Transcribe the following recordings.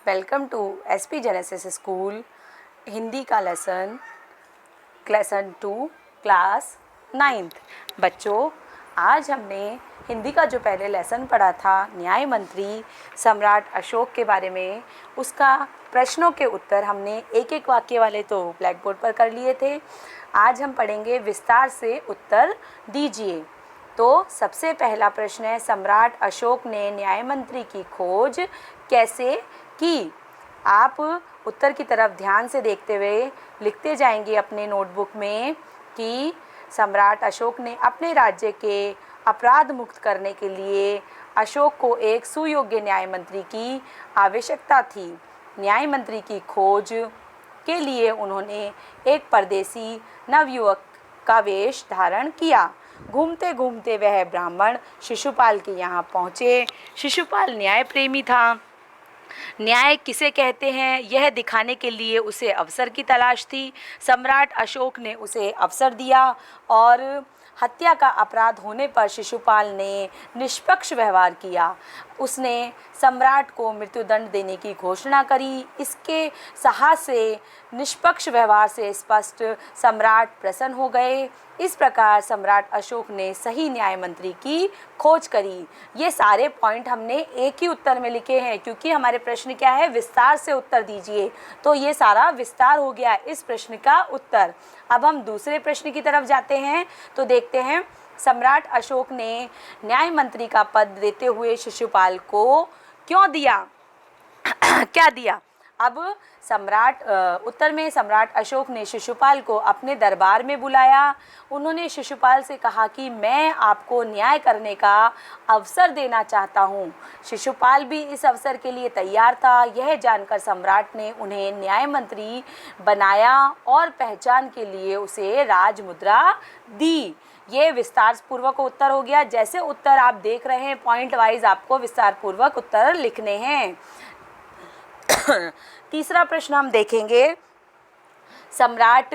Welcome to SP Genesis school Hindi का lesson 2 class 9th। बच्चों, आज हमने हिंदी का जो पहले लेसन पढ़ा था न्याय मंत्री सम्राट अशोक के बारे में, उसका प्रश्नों के उत्तर हमने एक एक वाक्य वाले तो ब्लैक बोर्ड पर कर लिए थे। आज हम पढ़ेंगे विस्तार से उत्तर दीजिए। तो सबसे पहला प्रश्न है, सम्राट अशोक ने न्याय मंत्री की खोज कैसे की? आप उत्तर की तरफ ध्यान से देखते हुए लिखते जाएंगे अपने नोटबुक में कि सम्राट अशोक ने अपने राज्य के अपराध मुक्त करने के लिए अशोक को एक सुयोग्य न्याय मंत्री की आवश्यकता थी। न्याय मंत्री की खोज के लिए उन्होंने एक परदेसी नवयुवक का वेश धारण किया। घूमते घूमते वह ब्राह्मण शिशुपाल के यहाँ पहुँचे। शिशुपाल न्याय प्रेमी था। न्याय किसे कहते हैं यह दिखाने के लिए उसे अवसर की तलाश थी। सम्राट अशोक ने उसे अवसर दिया और हत्या का अपराध होने पर शिशुपाल ने निष्पक्ष व्यवहार किया। उसने सम्राट को मृत्युदंड देने की घोषणा करी। इसके साहस से, निष्पक्ष व्यवहार से स्पष्ट सम्राट प्रसन्न हो गए। इस प्रकार सम्राट अशोक ने सही न्याय मंत्री की खोज करी। ये सारे पॉइंट हमने एक ही उत्तर में लिखे हैं, क्योंकि हमारे प्रश्न क्या है, विस्तार से उत्तर दीजिए। तो ये सारा विस्तार हो गया इस प्रश्न का उत्तर। अब हम दूसरे प्रश्न की तरफ जाते हैं तो देखते हैं, सम्राट अशोक ने न्याय मंत्री का पद देते हुए शिशुपाल को क्यों दिया? क्या दिया? अब उत्तर में सम्राट अशोक ने शिशुपाल को अपने दरबार में बुलाया। उन्होंने शिशुपाल से कहा कि मैं आपको न्याय करने का अवसर देना चाहता हूँ। शिशुपाल भी इस अवसर के लिए तैयार था। यह जानकर सम्राट ने उन्हें न्याय मंत्री बनाया और पहचान के लिए उसे राजमुद्रा दी। ये विस्तार पूर्वक उत्तर हो गया। जैसे उत्तर आप देख रहे हैं, पॉइंट वाइज आपको विस्तार पूर्वक उत्तर लिखने हैं। तीसरा प्रश्न हम देखेंगे, सम्राट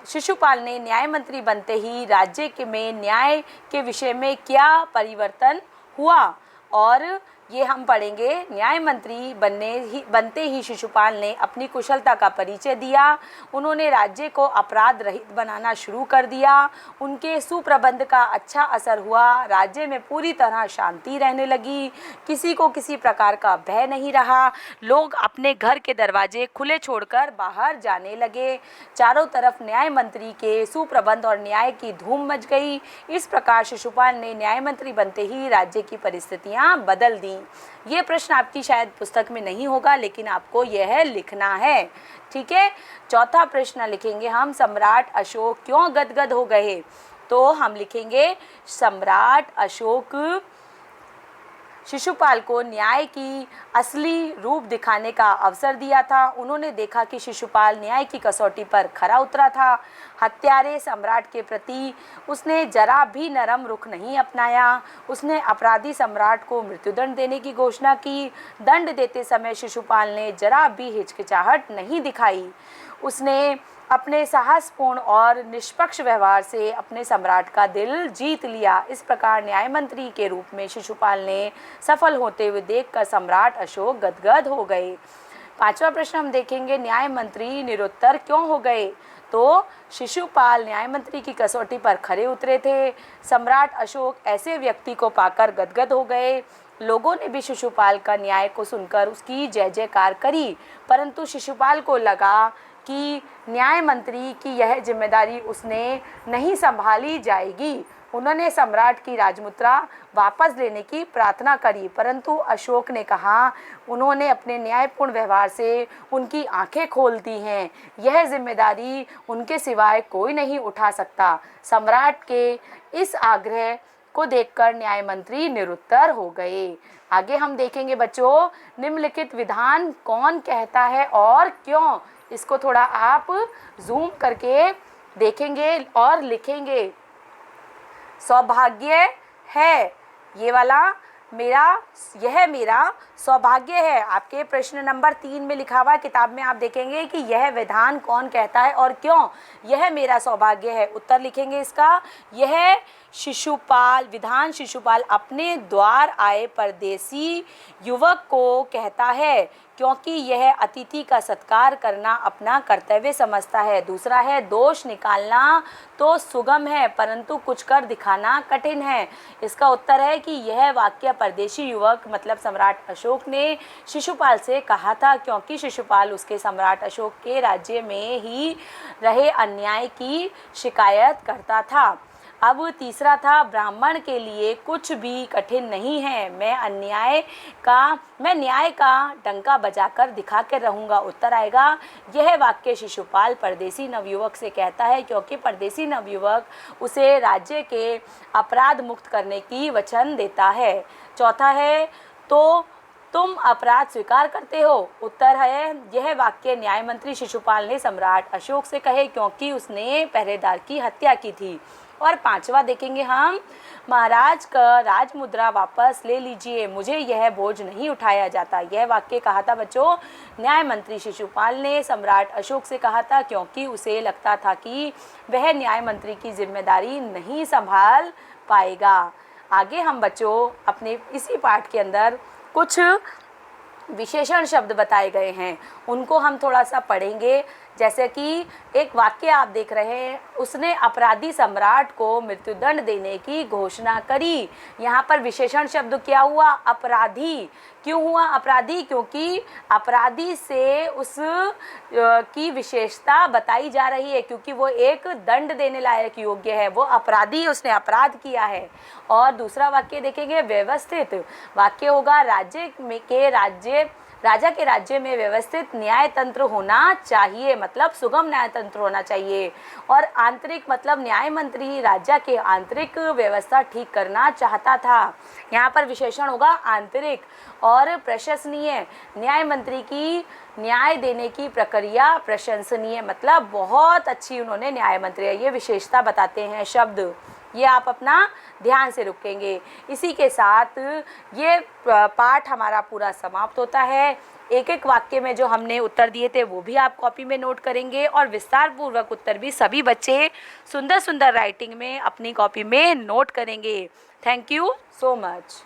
शिशुपाल ने न्याय मंत्री बनते ही राज्य में न्याय के विषय में क्या परिवर्तन हुआ? और ये हम पढ़ेंगे, न्याय मंत्री बनते ही शिशुपाल ने अपनी कुशलता का परिचय दिया। उन्होंने राज्य को अपराध रहित बनाना शुरू कर दिया। उनके सुप्रबंध का अच्छा असर हुआ। राज्य में पूरी तरह शांति रहने लगी। किसी को किसी प्रकार का भय नहीं रहा। लोग अपने घर के दरवाजे खुले छोड़कर बाहर जाने लगे। चारों तरफ न्याय मंत्री के सुप्रबंध और न्याय की धूम मच गई। इस प्रकार शिशुपाल ने न्याय मंत्री बनते ही राज्य की परिस्थितियां बदल दी। ये प्रश्न आपकी शायद पुस्तक में नहीं होगा, लेकिन आपको यह लिखना है, ठीक है। चौथा प्रश्न लिखेंगे हम, सम्राट अशोक क्यों गदगद हो गए? तो हम लिखेंगे, सम्राट अशोक शिशुपाल को न्याय की असली रूप दिखाने का अवसर दिया था। उन्होंने देखा कि शिशुपाल न्याय की कसौटी पर खरा उतरा था। हत्यारे सम्राट के प्रति उसने जरा भी नरम रुख नहीं अपनाया। उसने अपराधी सम्राट को मृत्युदंड देने की घोषणा की। दंड देते समय शिशुपाल ने जरा भी हिचकिचाहट नहीं दिखाई। उसने अपने साहसपूर्ण और निष्पक्ष व्यवहार से अपने सम्राट का दिल जीत लिया। इस प्रकार न्याय मंत्री के रूप में शिशुपाल ने सफल होते हुए देखकर सम्राट अशोक गदगद हो गए। पांचवा प्रश्न हम देखेंगे, न्याय मंत्री निरुत्तर क्यों हो गए? तो शिशुपाल न्याय मंत्री की कसौटी पर खरे उतरे थे। सम्राट अशोक ऐसे व्यक्ति को पाकर गदगद हो गए। लोगों ने भी शिशुपाल का न्याय को सुनकर उसकी जय जयकार करी, परंतु शिशुपाल को लगा कि न्याय मंत्री की यह जिम्मेदारी उसने नहीं संभाली जाएगी। उन्होंने सम्राट की राजमुद्रा वापस लेने की प्रार्थना करी, परंतु अशोक ने कहा, उन्होंने अपने न्यायपूर्ण व्यवहार से उनकी आंखें खोल दी हैं। यह जिम्मेदारी उनके सिवाय कोई नहीं उठा सकता। सम्राट के इस आग्रह को देखकर न्याय मंत्री निरुत्तर हो गए। आगे हम देखेंगे बच्चों, निम्नलिखित विधान कौन कहता है और क्यों? इसको थोड़ा आप जूम करके देखेंगे और लिखेंगे। सौभाग्य है, ये वाला यह मेरा सौभाग्य है। आपके प्रश्न नंबर 3 में लिखा हुआ है, किताब में आप देखेंगे कि यह विधान कौन कहता है और क्यों यह मेरा सौभाग्य है। उत्तर लिखेंगे इसका, यह शिशुपाल, विधान शिशुपाल अपने द्वार आए परदेसी युवक को कहता है क्योंकि यह अतिथि का सत्कार करना अपना कर्तव्य समझता है। दूसरा है, दोष निकालना तो सुगम है परंतु कुछ कर दिखाना कठिन है। इसका उत्तर है कि यह वाक्य परदेशी युवक मतलब सम्राट अशोक ने शिशुपाल से कहा था क्योंकि शिशुपाल उसके सम्राट अशोक के राज्य में ही रहे अन्याय की शिकायत करता था। अब तीसरा था, ब्राह्मण के लिए कुछ भी कठिन नहीं है, मैं न्याय का डंका बजाकर दिखा कर रहूँगा। उत्तर आएगा, यह वाक्य शिशुपाल परदेसी नवयुवक से कहता है क्योंकि परदेसी नवयुवक उसे राज्य के अपराध मुक्त करने की वचन देता है। चौथा है, तो तुम अपराध स्वीकार करते हो। उत्तर है, यह वाक्य न्याय मंत्री शिशुपाल ने सम्राट अशोक से कहे क्योंकि उसने पहरेदार की हत्या की थी। और पांचवा देखेंगे हम, महाराज का राज मुद्रा वापस ले लीजिए, मुझे यह बोझ नहीं उठाया जाता। यह वाक्य कहा था बच्चों, न्याय मंत्री शिशुपाल ने सम्राट अशोक से कहा था क्योंकि उसे लगता था कि वह न्याय मंत्री की जिम्मेदारी नहीं संभाल पाएगा। आगे हम बच्चों अपने इसी पाठ के अंदर कुछ विशेषण शब्द बताए गए हैं, उनको हम थोड़ा सा पढ़ेंगे। जैसे कि एक वाक्य आप देख रहे हैं, उसने अपराधी सम्राट को मृत्युदंड देने की घोषणा करी। यहाँ पर विशेषण शब्द क्या हुआ? अपराधी। क्यों हुआ अपराधी? क्योंकि अपराधी से उस की विशेषता बताई जा रही है, क्योंकि वो एक दंड देने लायक योग्य है, वो अपराधी, उसने अपराध किया है। और दूसरा वाक्य देखेंगे, व्यवस्थित। वाक्य होगा, राजा के राज्य में व्यवस्थित न्याय तंत्र होना चाहिए, मतलब सुगम न्याय तंत्र होना चाहिए। और आंतरिक मतलब न्याय मंत्री राज्य के आंतरिक व्यवस्था ठीक करना चाहता था। यहाँ पर विशेषण होगा आंतरिक। और प्रशंसनीय, न्याय मंत्री की न्याय देने की प्रक्रिया प्रशंसनीय, मतलब बहुत अच्छी उन्होंने न्याय मंत्री, ये विशेषता बताते हैं शब्द। ये आप अपना ध्यान से रुकेंगे। इसी के साथ ये पाठ हमारा पूरा समाप्त होता है। एक एक वाक्य में जो हमने उत्तर दिए थे वो भी आप कॉपी में नोट करेंगे और विस्तार पूर्वक उत्तर भी सभी बच्चे सुंदर सुंदर राइटिंग में अपनी कॉपी में नोट करेंगे। Thank you so much.